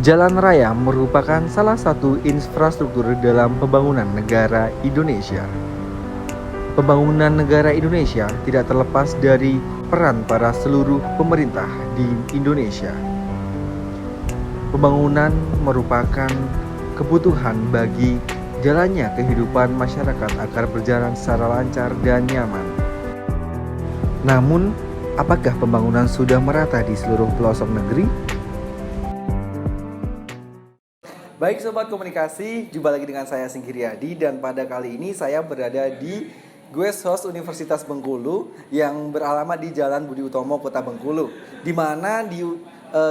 Jalan raya merupakan salah satu infrastruktur dalam pembangunan negara Indonesia. Pembangunan negara Indonesia tidak terlepas dari peran para seluruh pemerintah di Indonesia. Pembangunan merupakan kebutuhan bagi jalannya kehidupan masyarakat agar berjalan secara lancar dan nyaman. Namun, apakah pembangunan sudah merata di seluruh pelosok negeri? Baik Sobat Komunikasi, jumpa lagi dengan saya Singgi Riyadi, dan pada kali ini saya berada di Guest House Universitas Bengkulu yang beralamat di Jalan Budi Utomo, Kota Bengkulu, di mana di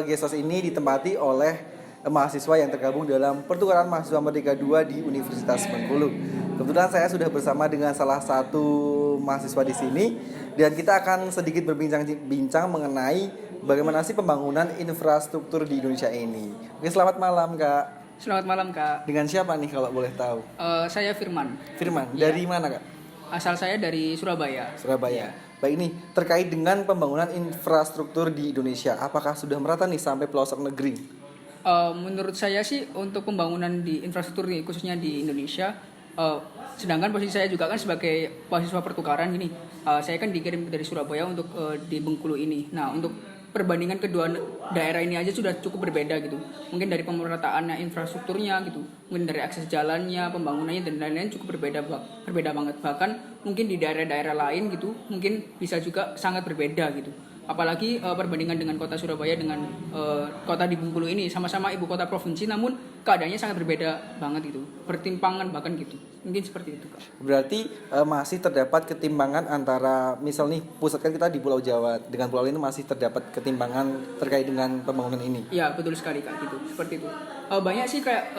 Guest House ini ditempati oleh mahasiswa yang tergabung dalam Pertukaran Mahasiswa Merdeka II di Universitas Bengkulu. Kebetulan saya sudah bersama dengan salah satu mahasiswa di sini, dan kita akan sedikit berbincang-bincang mengenai bagaimana sih pembangunan infrastruktur di Indonesia ini. Oke, selamat malam Kak. Selamat malam Kak. Dengan siapa nih kalau boleh tahu? Saya Firman. Firman, Ya. dari mana Kak? Asal saya dari Surabaya. Surabaya. Ya. Baik nih, terkait dengan pembangunan infrastruktur di Indonesia, apakah sudah merata nih sampai pelosok negeri? Menurut saya sih untuk pembangunan di infrastruktur khususnya di Indonesia, sedangkan posisi saya juga kan sebagai mahasiswa pertukaran ini, saya kan dikirim dari Surabaya untuk di Bengkulu ini. Nah, untuk perbandingan kedua daerah ini aja sudah cukup berbeda gitu. Mungkin dari pemerataannya infrastrukturnya gitu, mungkin dari akses jalannya, pembangunannya dan lain-lain cukup berbeda banget. Bahkan mungkin di daerah-daerah lain gitu, mungkin bisa juga sangat berbeda gitu. Apalagi perbandingan dengan kota Surabaya dengan kota di Bengkulu ini, sama-sama ibu kota provinsi, namun keadaannya sangat berbeda banget gitu, bertimpangan bahkan gitu. Mungkin seperti itu Kak. Berarti masih terdapat ketimbangan antara, misal nih pusat kan kita di Pulau Jawa, dengan pulau ini masih terdapat ketimbangan terkait dengan pembangunan ini. Iya betul sekali Kak, gitu, seperti itu. Banyak sih kayak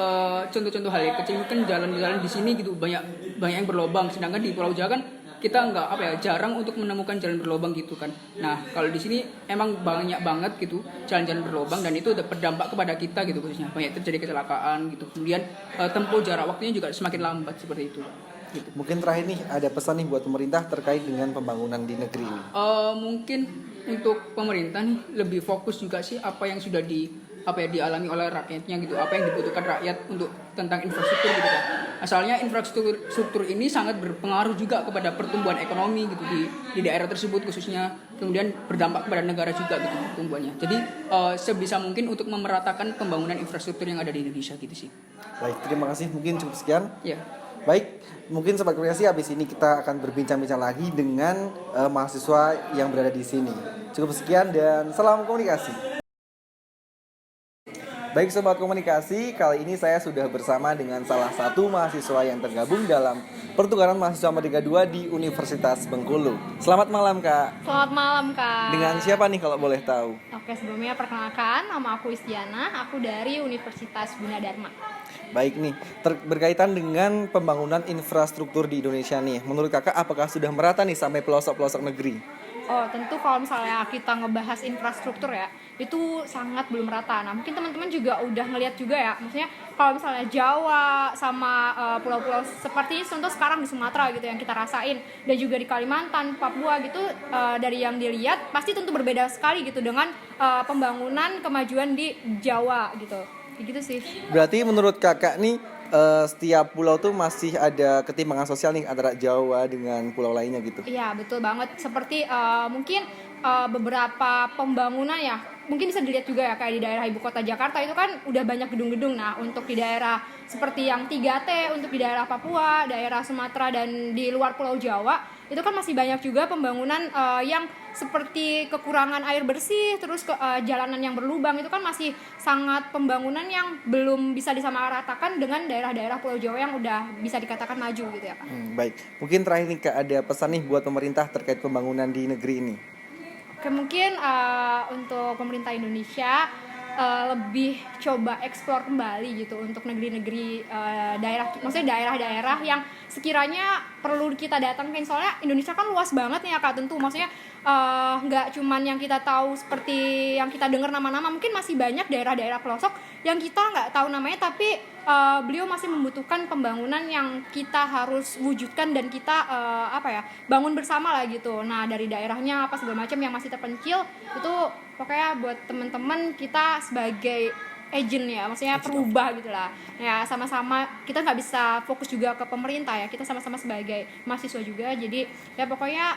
contoh-contoh hal yang kecil, kan jalan-jalan di sini gitu banyak yang berlobang, sedangkan di Pulau Jawa kan kita jarang untuk menemukan jalan berlobang gitu kan. Nah kalau di sini emang banyak banget gitu jalan-jalan berlobang, dan itu berdampak kepada kita gitu, khususnya banyak terjadi kecelakaan gitu. Kemudian tempuh jarak waktunya juga semakin lambat seperti itu gitu. Mungkin terakhir nih, ada pesan nih buat pemerintah terkait dengan pembangunan di negeri ini. Mungkin untuk pemerintah nih lebih fokus juga sih apa yang sudah dialami oleh rakyatnya gitu, apa yang dibutuhkan rakyat untuk tentang infrastruktur gitu kan. Asalnya infrastruktur ini sangat berpengaruh juga kepada pertumbuhan ekonomi gitu di daerah tersebut khususnya, kemudian berdampak kepada negara juga gitu pertumbuhannya. Jadi sebisa mungkin untuk memeratakan pembangunan infrastruktur yang ada di Indonesia gitu sih. Baik, terima kasih, mungkin cukup sekian. Ya. Baik, mungkin Sobat Komunikasi, habis ini kita akan berbincang-bincang lagi dengan mahasiswa yang berada di sini. Cukup sekian dan salam komunikasi. Baik Sobat Komunikasi, kali ini saya sudah bersama dengan salah satu mahasiswa yang tergabung dalam Pertukaran Mahasiswa Merdeka II di Universitas Bengkulu. Selamat malam Kak. Selamat malam Kak. Dengan siapa nih kalau boleh tahu? Oke, sebelumnya perkenalkan, nama aku Istiana, aku dari Universitas Gunadarma. Baik nih, berkaitan dengan pembangunan infrastruktur di Indonesia nih, menurut kakak apakah sudah merata nih sampai pelosok-pelosok negeri? Oh, tentu kalau misalnya kita ngebahas infrastruktur ya, itu sangat belum rata. Nah, mungkin teman-teman juga udah ngelihat juga ya, maksudnya kalau misalnya Jawa sama pulau-pulau seperti contoh sekarang di Sumatera gitu yang kita rasain, dan juga di Kalimantan, Papua gitu, dari yang dilihat pasti tentu berbeda sekali gitu dengan pembangunan kemajuan di Jawa gitu. Gitu sih. Berarti menurut kakak nih, setiap pulau tuh masih ada ketimpangan sosial nih antara Jawa dengan pulau lainnya gitu? Iya betul banget, seperti mungkin beberapa pembangunan ya, mungkin bisa dilihat juga ya kayak di daerah ibu kota Jakarta itu kan udah banyak gedung-gedung. Nah untuk di daerah seperti yang 3T, untuk di daerah Papua, daerah Sumatera, dan di luar Pulau Jawa itu kan masih banyak juga pembangunan yang seperti kekurangan air bersih, terus jalanan yang berlubang, itu kan masih sangat pembangunan yang belum bisa disamaratakan dengan daerah-daerah Pulau Jawa yang udah bisa dikatakan maju gitu ya Kak. Baik, mungkin terakhir nih Kak, ada pesan nih buat pemerintah terkait pembangunan di negeri ini. Oke, mungkin untuk pemerintah Indonesia lebih coba eksplor kembali gitu untuk negeri-negeri daerah, maksudnya daerah-daerah yang sekiranya perlu kita datangin, soalnya Indonesia kan luas banget nih ya Kak, tentu maksudnya nggak cuman yang kita tahu seperti yang kita dengar nama-nama, mungkin masih banyak daerah-daerah pelosok yang kita nggak tahu namanya, tapi beliau masih membutuhkan pembangunan yang kita harus wujudkan dan kita bangun bersama lah gitu. Nah dari daerahnya apa segala macam yang masih terpencil itu, pokoknya buat teman-teman kita sebagai agent ya, maksudnya perubah gitu lah. Ya sama-sama kita nggak bisa fokus juga ke pemerintah ya, kita sama-sama sebagai mahasiswa juga. Jadi ya pokoknya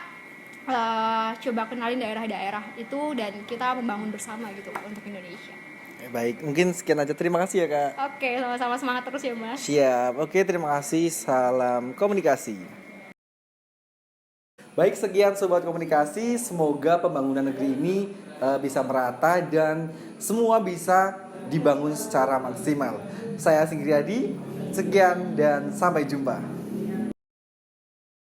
coba kenalin daerah-daerah itu dan kita membangun bersama gitu untuk Indonesia. Baik, mungkin sekian aja. Terima kasih ya Kak. Oke, sama-sama semangat terus ya Mas. Siap. Oke, terima kasih. Salam komunikasi. Baik, sekian Sobat Komunikasi. Semoga pembangunan negeri ini bisa merata dan semua bisa dibangun secara maksimal. Saya Singgriadi, sekian dan sampai jumpa.